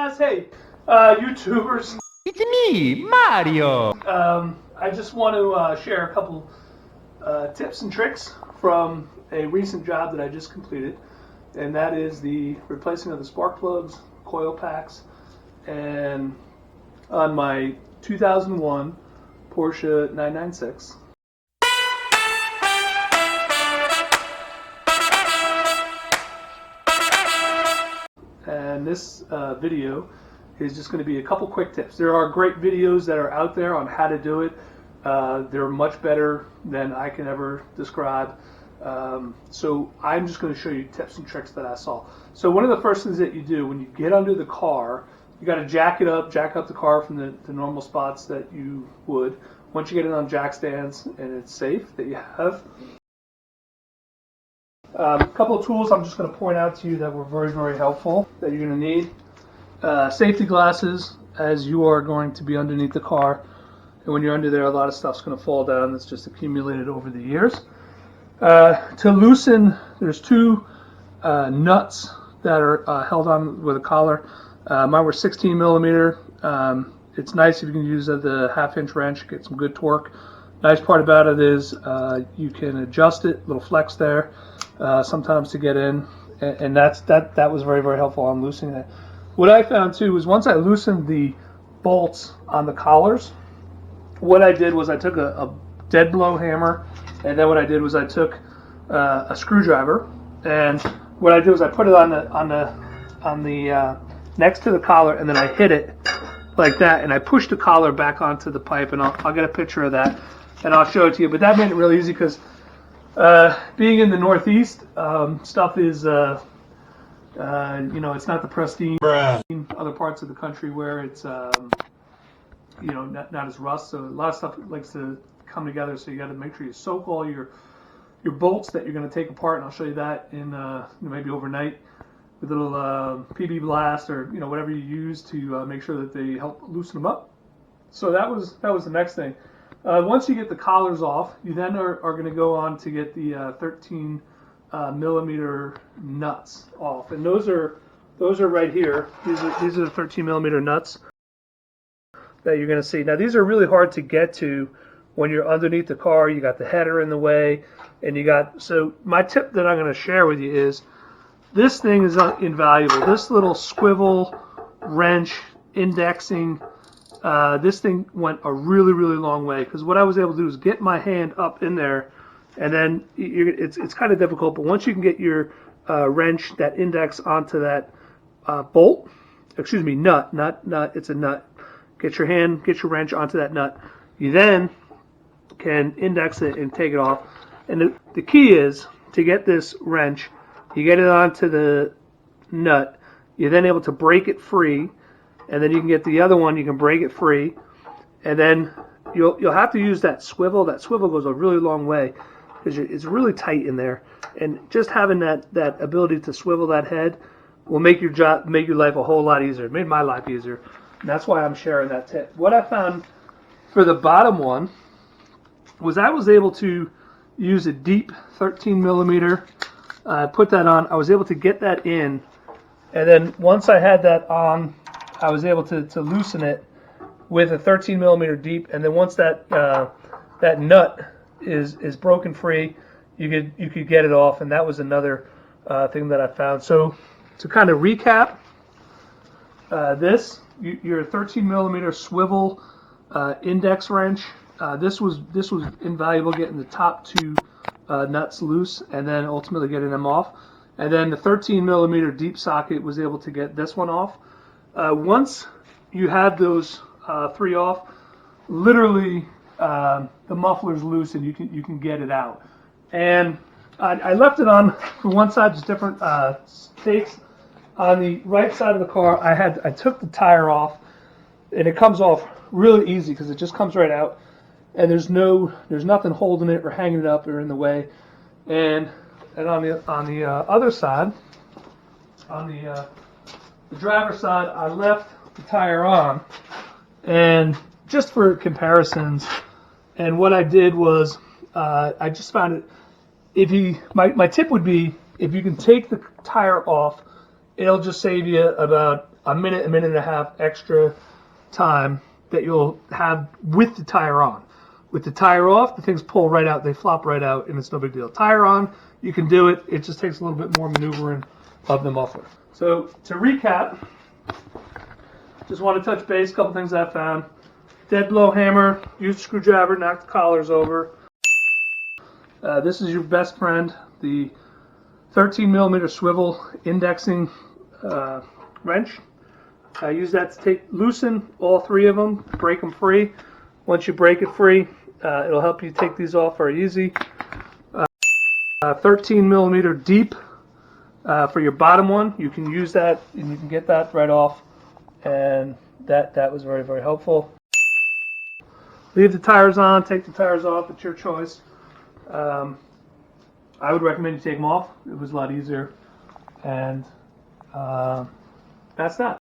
guys, hey, YouTubers. It's me, Mario. I just want to share a couple tips and tricks from a recent job that I just completed, and that is the replacing of the spark plugs, coil packs, and on my 2001 Porsche 996. And this video is just going to be a couple quick tips. There are great videos that are out there on how to do it. They're much better than I can ever describe. So I'm just going to show you tips and tricks that I saw. So one of the first things that you do when you get under the car, you got to jack up the car from the normal spots that you would. Once you get it on jack stands and it's safe that you have. A couple of tools I'm just going to point out to you that were very, very helpful that you're going to need. Safety glasses, as you are going to be underneath the car. And when you're under there, a lot of stuff's going to fall down that's just accumulated over the years. To loosen, there's two nuts that are held on with a collar. Mine were 16 millimeter. It's nice if you can use the 1/2-inch wrench, get some good torque. Nice part about it is you can adjust it, little flex there, sometimes to get in, and that was very, very helpful on loosening it. What I found too was once I loosened the bolts on the collars, what I did was I took a dead blow hammer, and then what I did was I took a screwdriver, and what I did was I put it on the next to the collar, and then I hit it like that, and I pushed the collar back onto the pipe, and I'll get a picture of that, and I'll show it to you. But that made it really easy because being in the Northeast, stuff is it's not the pristine other parts of the country where it's not as rust. So a lot of stuff likes to come together. So you got to make sure you soak all your bolts that you're going to take apart, and I'll show you that in maybe overnight with a little PB blast or whatever you use to make sure that they help loosen them up. So that was the next thing. Once you get the collars off, you then are going to go on to get the 13 millimeter nuts off, and those are right here. These are the 13 millimeter nuts that you're going to see. Now these are really hard to get to when you're underneath the car. You got the header in the way, and so my tip that I'm going to share with you is this thing is invaluable. This little swivel wrench indexing, this thing went a really, really long way, because what I was able to do is get my hand up in there, and then it's kind of difficult, but once you can get your wrench, that index onto that nut, it's a nut. Get your wrench onto that nut. You then can index it and take it off. And the key is to get this wrench, you get it onto the nut, you're then able to break it free, and then you can get the other one, you can break it free, and then you'll have to use that swivel. That swivel goes a really long way because it's really tight in there, and just having that ability to swivel that head will make your life a whole lot easier. It made my life easier, and that's why I'm sharing that tip. What I found for the bottom one was I was able to use a deep 13 millimeter, put that on. I was able to get that in, and then once I had that on, I was able to loosen it with a 13 millimeter deep, and then once that nut is broken free, you could get it off, and that was another thing that I found. So to kind of recap, your 13 millimeter swivel index wrench, this was invaluable, getting the top two nuts loose and then ultimately getting them off. And then the 13 millimeter deep socket was able to get this one off. Once you had those three off, literally the muffler's loose and you can get it out. And I left it on for one side, just different takes. On the right side of the car, I took the tire off, and it comes off really easy because it just comes right out, and there's nothing holding it or hanging it up or in the way. And on the other side, on the driver's side, I left the tire on, and just for comparisons. And what I did was I just found it. My tip would be, if you can take the tire off, it'll just save you about a minute and a half extra time that you'll have with the tire on. With the tire off, the things pull right out, they flop right out, and it's no big deal. Tire on, you can do it. It just takes a little bit more maneuvering of the muffler. So to recap, just want to touch base, a couple things I found. Dead blow hammer, use a screwdriver, knock the collars over. This is your best friend, the 13 millimeter swivel indexing wrench. I use that to loosen all three of them, break them free. Once you break it free, it'll help you take these off very easy. 13 millimeter deep for your bottom one. You can use that and you can get that right off, and that was very, very helpful. Leave the tires on, take the tires off, it's your choice. I would recommend you take them off. It was a lot easier, and that's that.